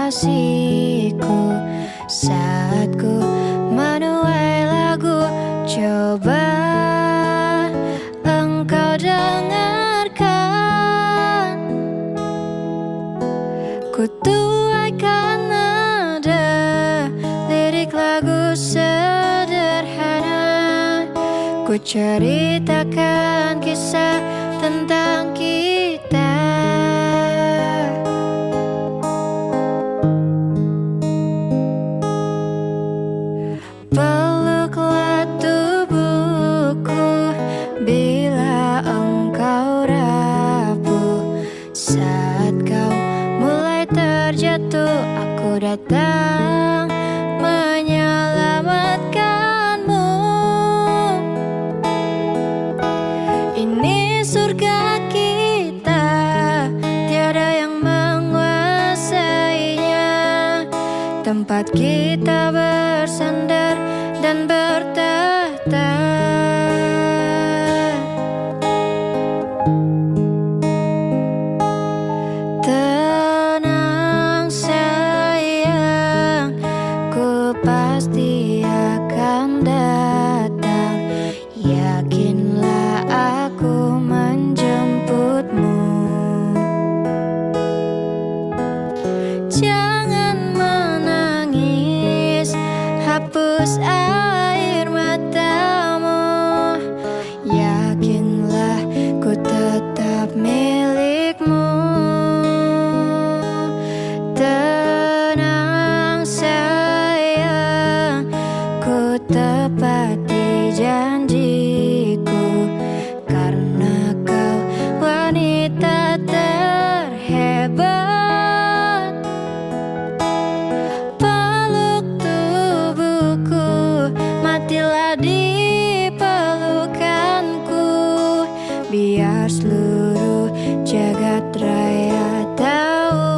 kekasihku. Saat ku menuai lagu, coba engkau dengarkan. Ku tuaikan nada lirik lagu sederhana. Ku ceritakan kisah tentang kita. Peluklah tubuhku bila engkau rapuh. Saat kau mulai terjatuh, aku datang menyelamatkanmu. Ini surga kita, tiada yang menguasainya. Tempat kita bersandar dan bertahta. Tenang sayang, ku pasti akan datang. Yakinlah aku menjemputmu. Jangan menangis, hapus air matamu. Yakinlah ku tetap milikmu. Tenang sayang, ku tepati janjiku. Karena kau wanita terhebat. Peluk tubuhku, matilah di pelukanku. Biar seluruh jagat raya tahu.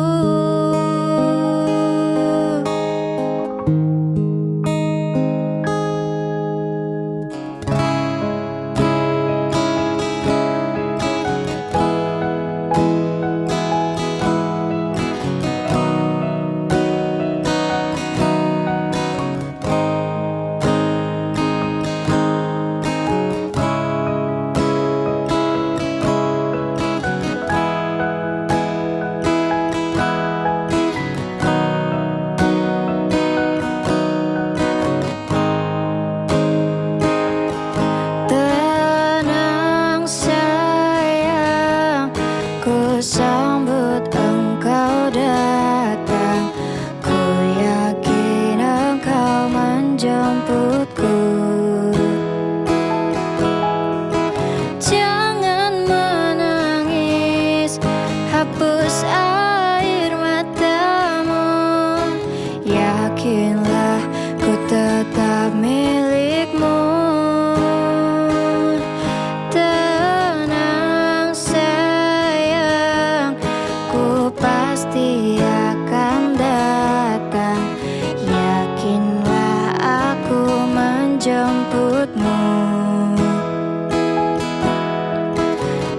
Tenang sayang, ku sambut engkau datang. Ku yakin engkau menjemputku. Jangan menangis, hapus air matamu. Yakinlah ku tetap milikmu. Tenang sayang, ku pasti akan datang. Yakinlah aku menjemputmu.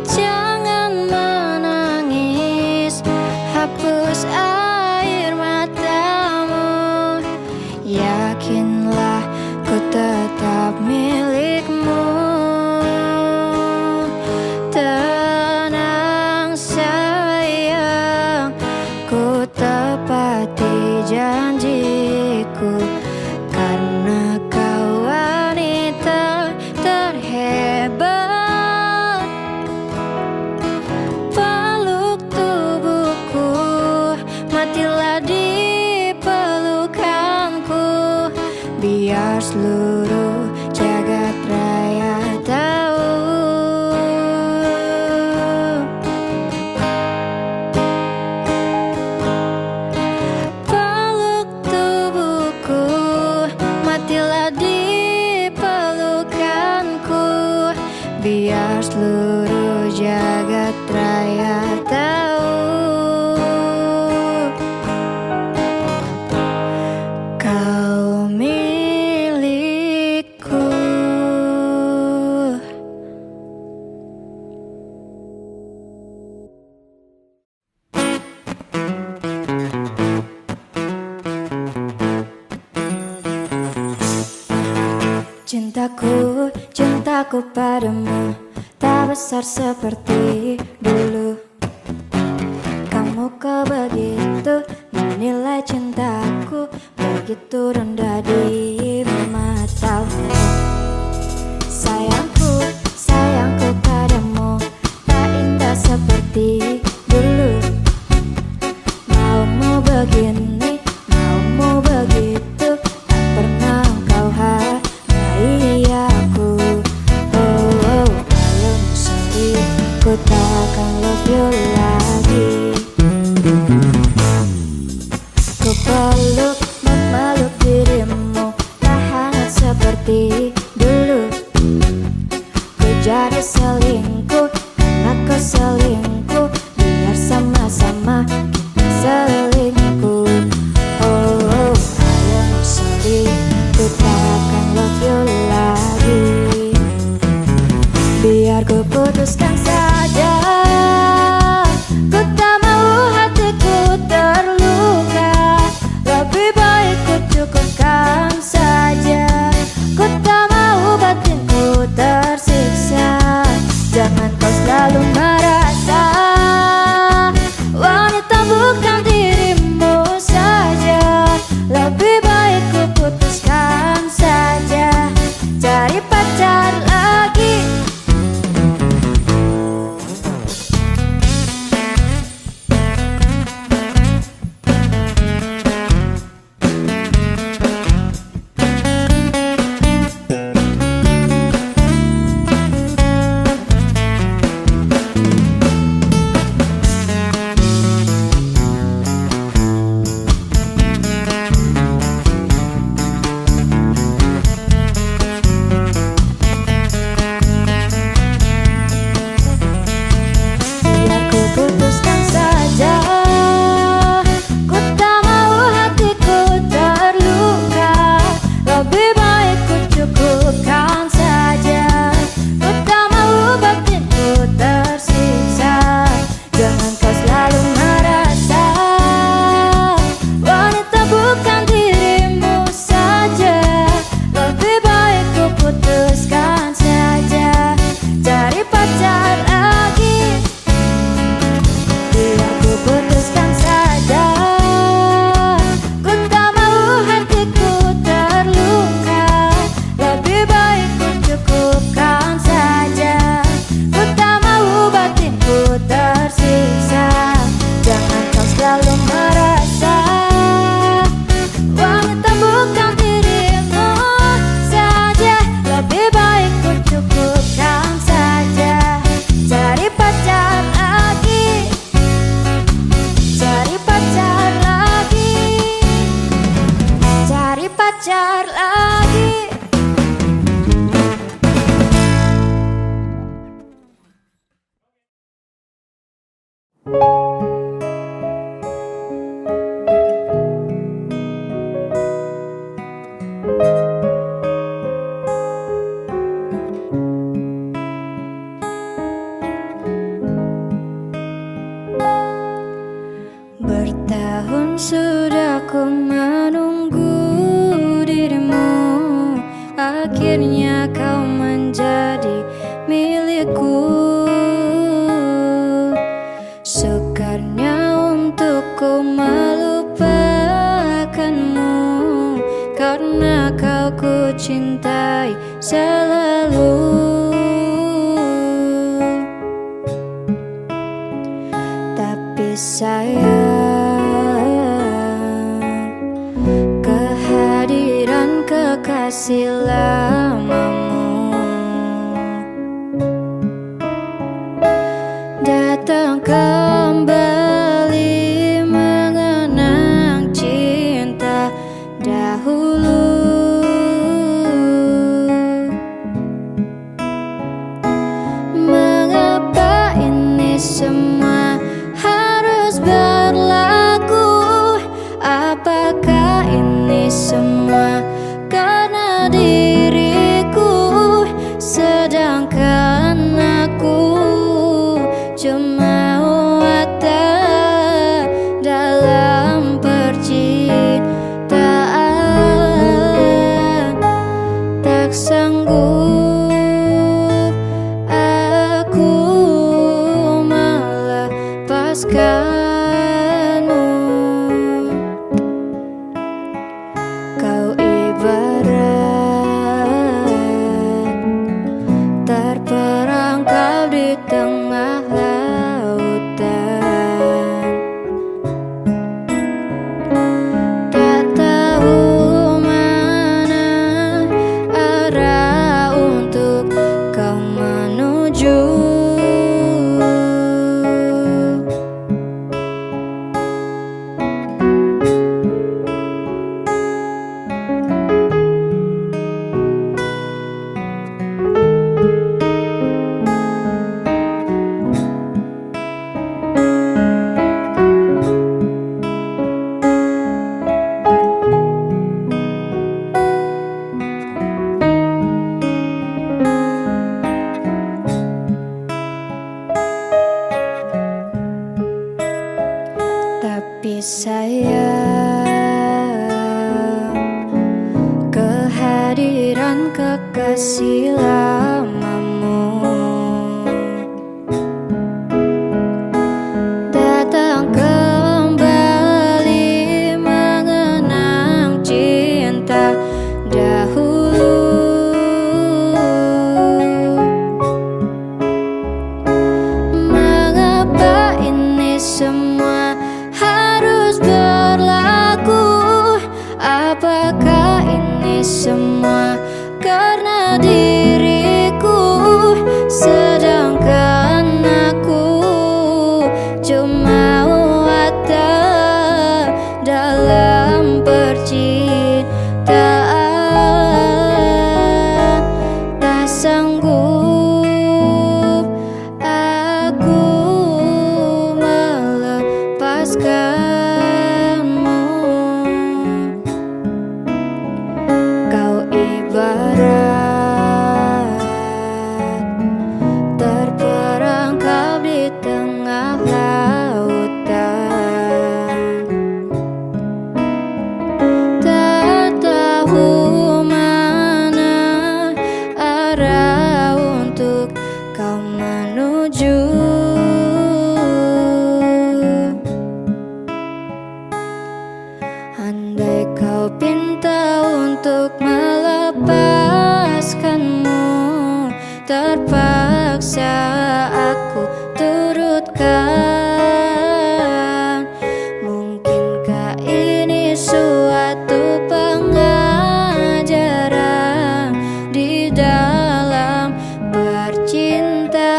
Jangan menangis, hapus air matamu. Yakinlah ku tetap milikmu. Tenang sayang, ku tepati janjiku. Karena kau wanita terhebat. Peluk tubuhku, matilah di pelukanku. Biar seluruh jagat raya tahu. Peluk tubuhku, matilah di pelukanku. Biar seluruh jagat raya tahu. Kau milikku. padamu tak besar seperti dulu. Kamu kau begitu menilai cintaku, begitu rendah di matamu. Sayangku, sayangku padamu tak indah seperti dulu. Maumu begini, maumu begitu, tak pernah engkau hargai aku. Oh, ayo sendiri, ku takkan love you lagi. Ku peluk, memeluk dirimu, tak hangat seperti dulu. Ku jadi selingkuh karena kau selingkuh, biar sama-sama kita selingkuh. Oh, ayo sendiri, ku takkan love you lagi. Biar ku putuskan saja, ku tak mau hatiku terluka. Lebih baik ku cukupkan saja, ku tak mau batinku tersiksa. Jangan kau selalu merasa wanita bukan dirimu saja. Lebih baik ku putuskan saja, cari pacar lagi. Biar ku putuskan saja, ku tak mau hatiku terluka. Lebih baik ku cukupkan saja, ku tak mau batinku tersiksa. Jangan kau selalu merasa wanita bukan dirimu saja. Lebih baik ku putuskan saja, cari pacar lagi. Biar ku putuskan saja, ku tak mau hatiku terluka. Lebih baik ku cukupkan saja, ku tak mau batinku tersiksa. Jangan kau selalu merasa wanita bukan dirimu saja. Lebih baik ku cukupkan saja, cari pacar lagi. Cari pacar lagi, cari pacar lagi. Bertahun sudah ku menunggu dirimu, akhirnya kau menjadi milikku. Sukarnya untukku melupakanmu, karena kau ku cintai selalu. Tapi sayang, kehadiran kekasih lamamu datang kembali mengenang cinta dahulu. Mengapa ini semua harus berlaku? Apakah ini semua karena diriku, sedangkan aku cuma watak dalam percintaan, tak sanggup melepaskanmu. Kau ibarat terperangkap di tengah lautan, tak tahu mana arah untuk kau menuju. Tapi sayang, kehadiran kekasih lamamu datang kembali mengenang cinta dahulu. Mengapa ini semua harus berlaku? Apakah ini semua karena diriku, sedangkan aku cuma wadah dalam percintaan. Tak sanggup aku melepaskanmu. Kau ibarat terperangkap di tengah lautan, tak tahu mana arah untuk kau menuju. Andai kau pinta untuk melepaskanmu, terpaksa aku turutkan. Mungkinkah ini suatu pengajaran di dalam percintaan?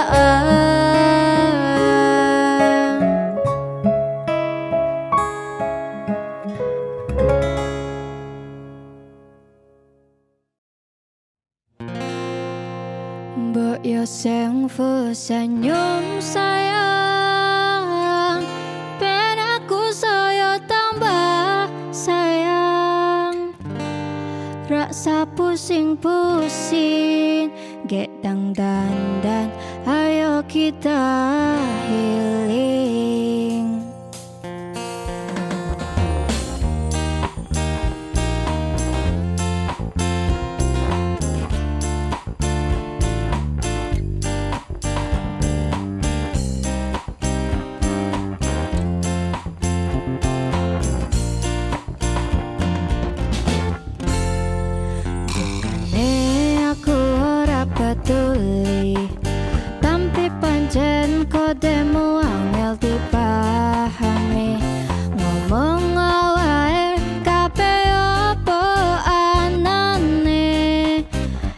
Mbok yo sing senyum sayang, ben aku saya tambah sayang. Rasa pusing-pusing, gek dandan, ayo kita healing. Peduli, tapi pancen kodemu angel dipahami. Ngomong wae kabeh apa anane,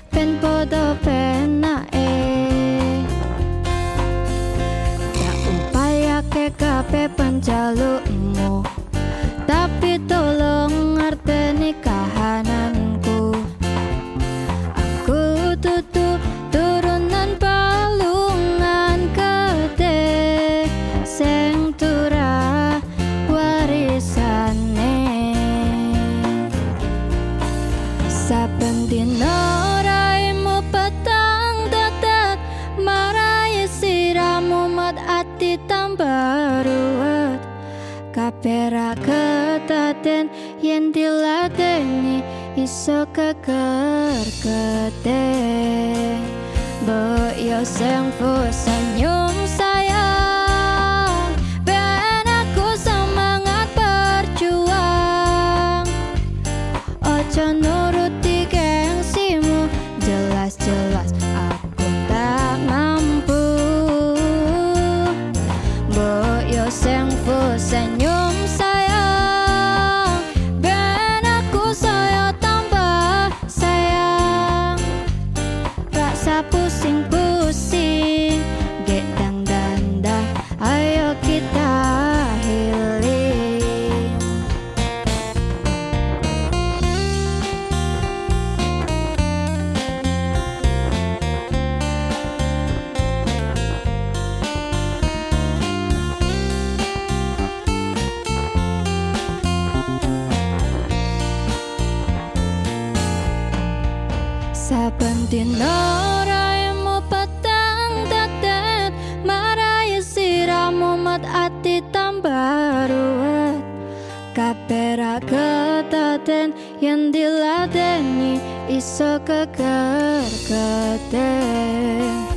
ben podo penake. Tak upayake kabeh panjalukmu, tapi tolong ngerteni kahananku. Aku tutu turunan palungan gede, sing turah warisane. Saben dina raimu petang dadat, marai siramu mat ati tambah ruwet. Kabeh ra ketaten yen diladeni iso keker gede. Mbok yo sing senyum sayang, ben dino raimu petang dadet marai siramu mat ati tambah ruwet kabeh ra kedaden yen diladeni iso keker-keten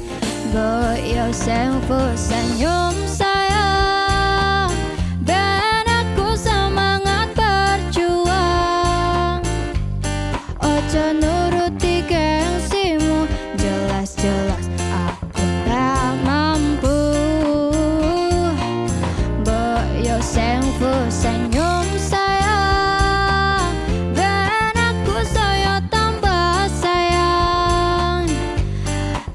boyo sing senyum sayang ben aku semangat berjuang ojo nuruti gengsimu jelas-jelas aku tak mampu boyo sing senyum sayang ben aku saya tambah sayang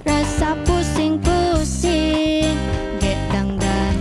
rasa pusing-pusing getang dan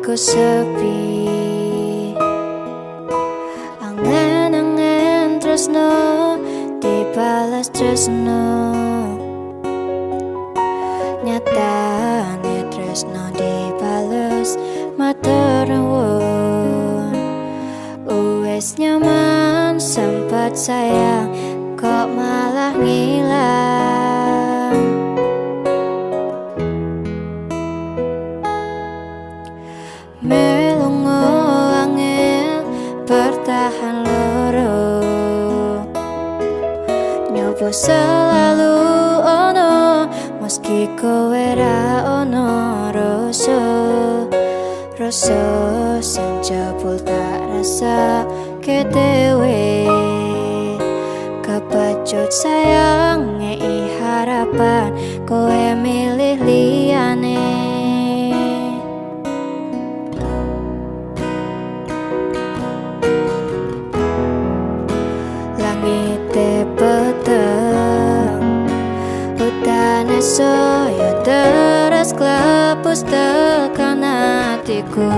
aku sepi. Angen-angen tresno dibalas tresno, nyatane tresno dibales matur nuwun. Wes nyaman sempat sayang kok malah ngilang. Melongo angel bertahan loro, nyoba selalu ono meski kowe ra ono. Rasa sing jebul tak rasa kedewe, kepacut sayang ngei harapan kowe milih liyane. Langite peteng, utane soyo deras klepus tekan hatiku.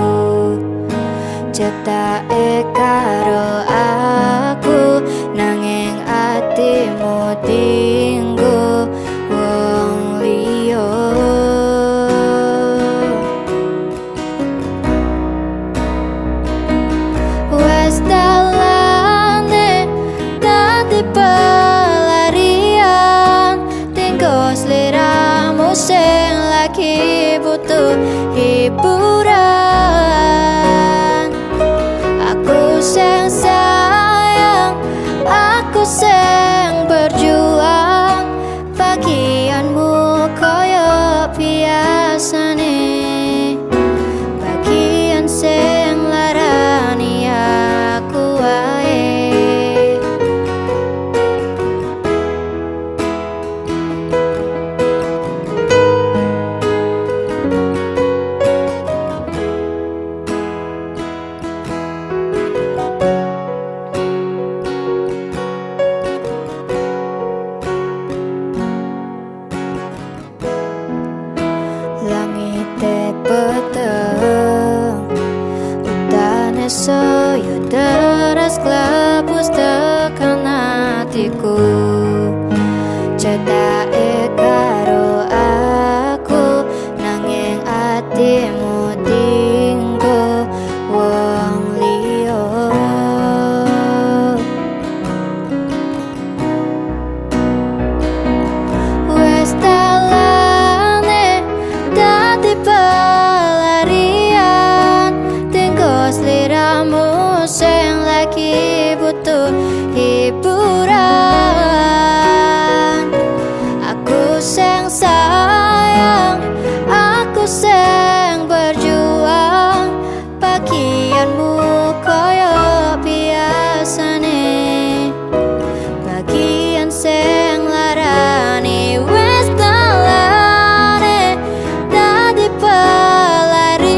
Cetake karo aku nanging atimu dinggo wong liya. Wes dalane dadi pelarian, tinggo sliramu sing lagi butuh hiburan. Aku sing sayang, aku sing berjuang, bagianmu koyo biasane, bagian sing larani aku wae. Langite peteng, utane soyo deras klepus tekan hatiku. Cetake karo aku nanging atimu dinggo wong liya. Wes dalane dadi pelarian, tinggo sliramu sing lagi butuh hiburan. Aku sing sayang, aku sing berjuang, bagianmu koyo biasane, bagian sing larani. Wes dalane dadi pelarian,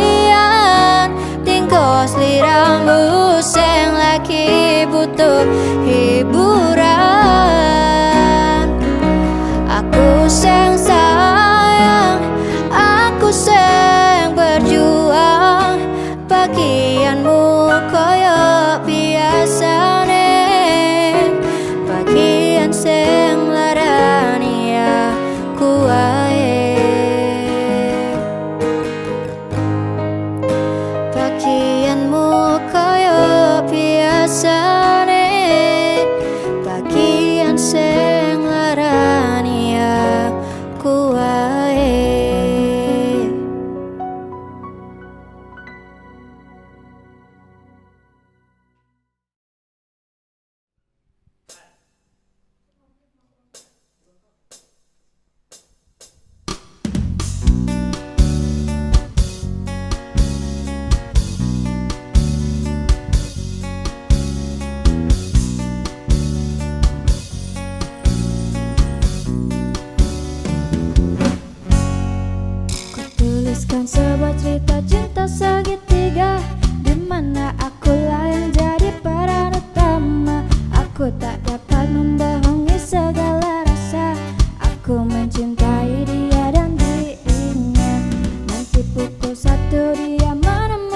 tinggo sliramu sing lagi butuh hiburan. Aku sing sayang, aku sing berjuang, bagianmu koyo biasane, bagian sing larani aku wae. Bagianmu koyo biasane, bagian sing larani aku wae. Tuliskan sebuah cerita cinta segitiga, di mana akulah yang jadi peran utama. Aku tak dapat membohongi segala rasa, aku mencintai dia dan dirinya. Nanti pukul 1 dia menemui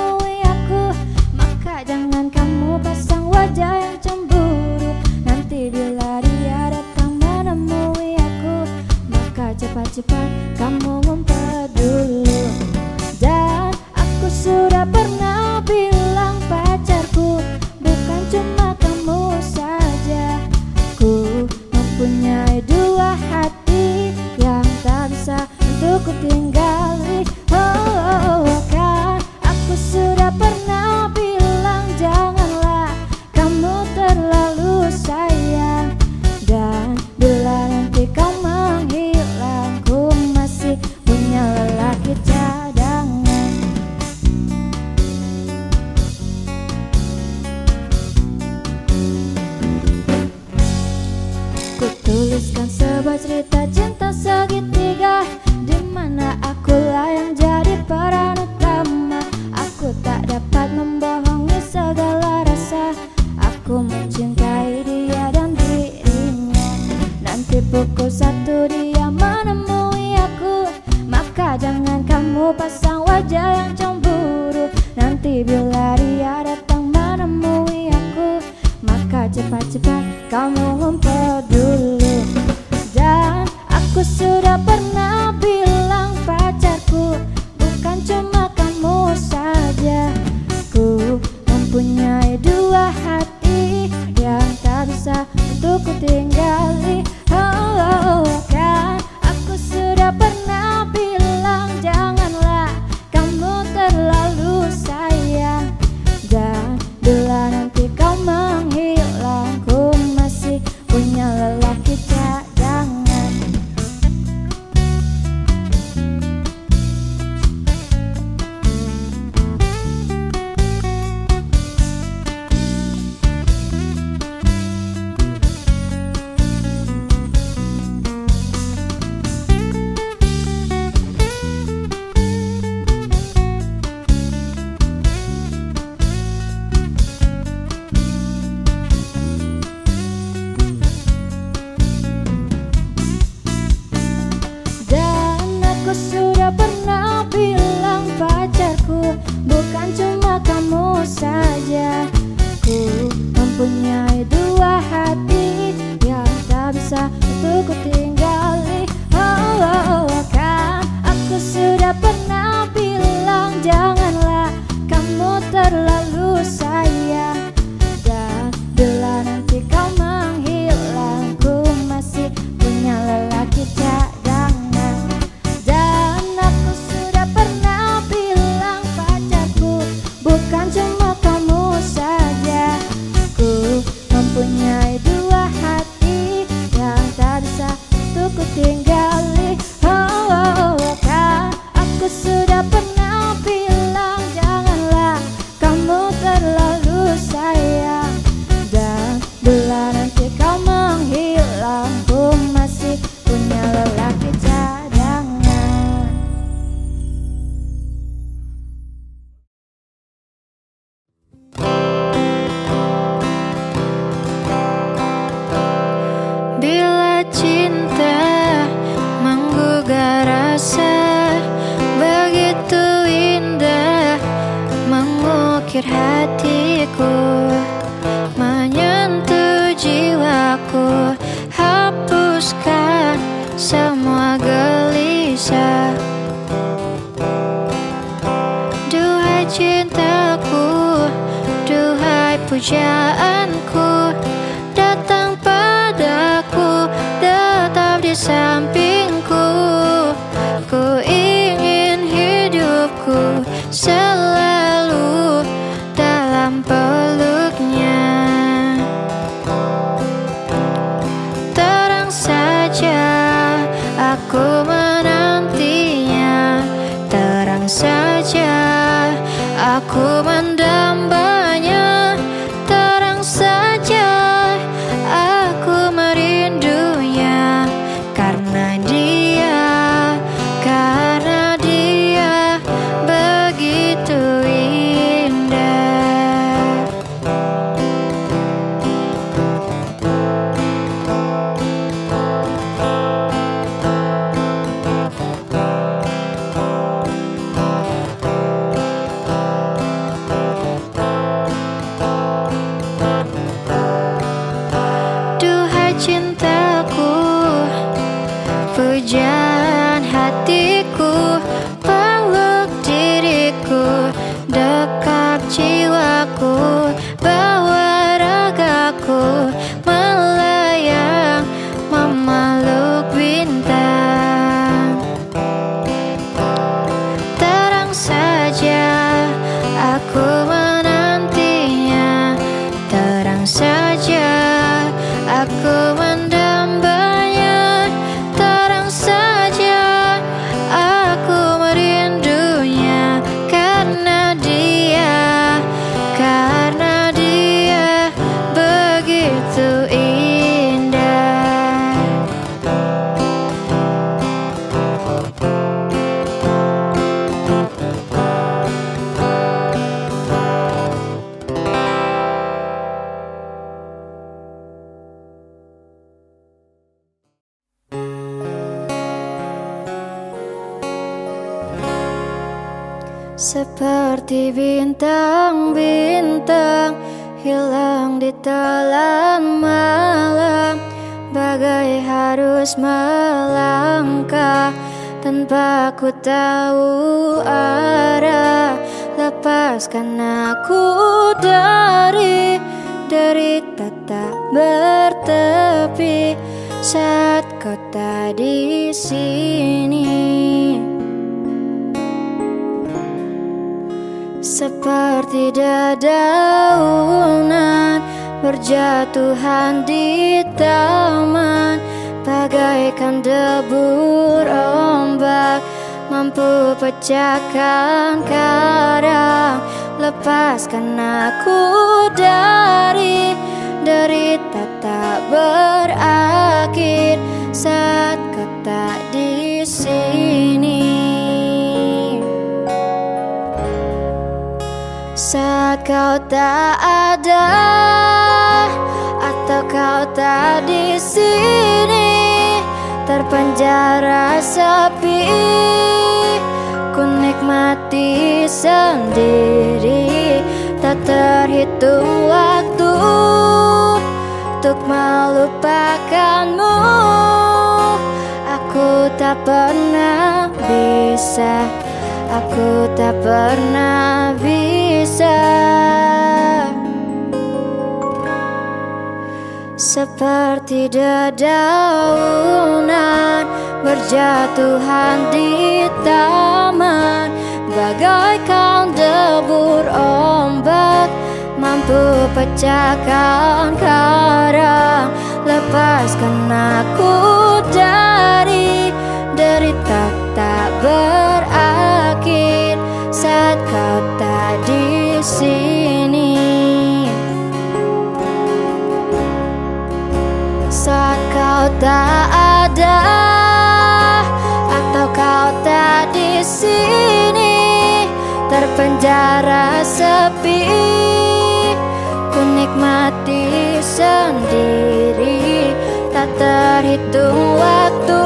cepat kamu ngumpet dulu. Dan aku sudah pernah bilang pacarku bukan cuma kamu saja. Ku mempunyai dua hati yang tak bisa untuk ku tinggali. Kan aku sudah pernah bilang janganlah kamu terlalu sayang. Dan bila nanti kau menghilang, ku masih punya lelaki cadangan. Ku tuliskan sebuah cerita cinta segitiga, di mana akulah yang jadi peran utama. Aku tak dapat membohongi segala rasa, aku mencintai dia dan dirinya. Nanti pukul 1 dia menemui aku, maka jangan kamu pasang wajah yang cemburu. Nanti bila dia datang menemui aku, maka cepat-cepat kamu ngumpet dulu. Dan aku sudah pernah bilang pacarku bukan cuma kamu saja. Ku mempunyai dua hati yang tak bisa untuk ku tinggali. Kan aku sudah pernah bilang janganlah kamu terlalu sayang. Dan bila nanti kau menghilang, ku masih punya lelaki cadangan. Aku sudah pernah bilang pacarku bukan cuma kamu saja. Ku mempunyai dua hati yang tak bisa untuk ku tinggali. Kan aku sudah pernah bilang janganlah kamu terlalu sayang. Dan bila nanti kau menghilang, ku masih punya lelaki cadangan. Bukan cuma kamu saja, ku mempunyai dua hati yang tak bisa untuk ku tinggali. Kan aku sudah pernah bilang janganlah kamu terlalu sayang. Dan bila nanti kau menghilang, ku masih punya lelaki cadangan. Bila cinta menggugah rasa, begitu indah mengukir hatiku, menyentuh jiwaku, hapuskan semua gelisah. Duhai cintaku, duhai pujaanku, datang padaku, tetap di sampingku. Ku ingin hidupku selalu dalam peluknya. Terang saja aku menantinya, terang saja aku mendambanya, terang hatiku, peluk diriku, dekat jiwaku, bawa ragaku melayang memeluk bintang. Terang saja aku menantinya, terang saja aku mendambanya, terang saja aku merindunya, karena dia begitu indah. Seperti bintang-bintang hilang di telan malam, bagai harus melangkah tanpa ku tahu arah. Lepaskan aku dari derita tak bertepi saat kau tak di sini. Seperti dedaunan berjatuhan di taman, bagaikan debur ombak mampu pecahkan karang. Lepaskan aku dari derita tak berakhir saat kau tak di sini. Saat kau tak ada atau kau tak di sini, terpenjara sepi, ku nikmati sendiri. Tak terhitung waktu untuk melupakanmu. Aku tak pernah bisa, aku tak pernah bisa. Seperti dedaunan berjatuhan di taman, bagaikan debur ombak mampu pecahkan karang. Lepaskan aku dari derita tak berakhir saat kau tak di sini. Saat kau tak ada atau kau tak di sini, terpenjara sepi, ku nikmati sendiri. Tak terhitung waktu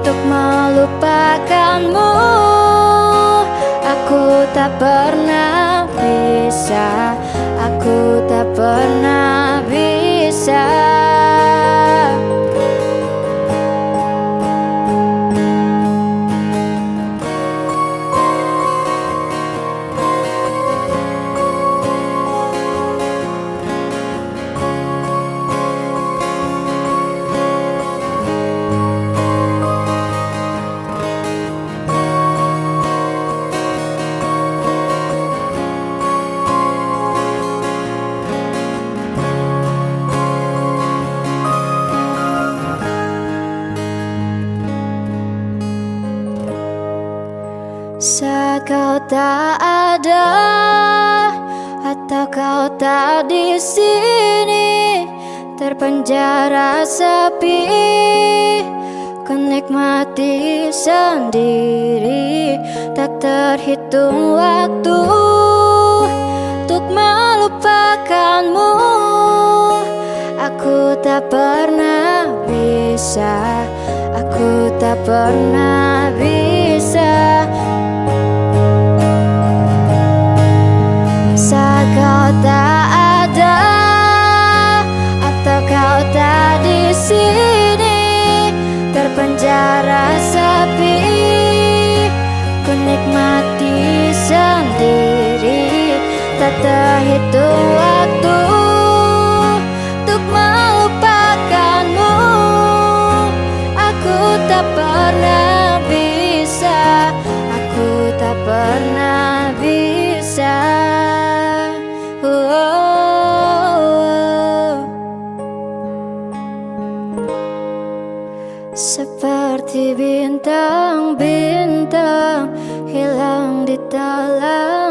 untuk melupakanmu. Aku tak pernah bisa, aku tak pernah bisa. Saat kau tak ada atau kau tak di sini, terpenjara sepi, ku nikmati sendiri. Tak terhitung waktu untuk melupakanmu. Aku tak pernah bisa, aku tak pernah bisa. Saat kau tak ada atau kau tak di sini, terpenjara menghitung waktu untuk melupakanmu. Aku tak pernah bisa, aku tak pernah bisa. Seperti bintang-bintang hilang di telan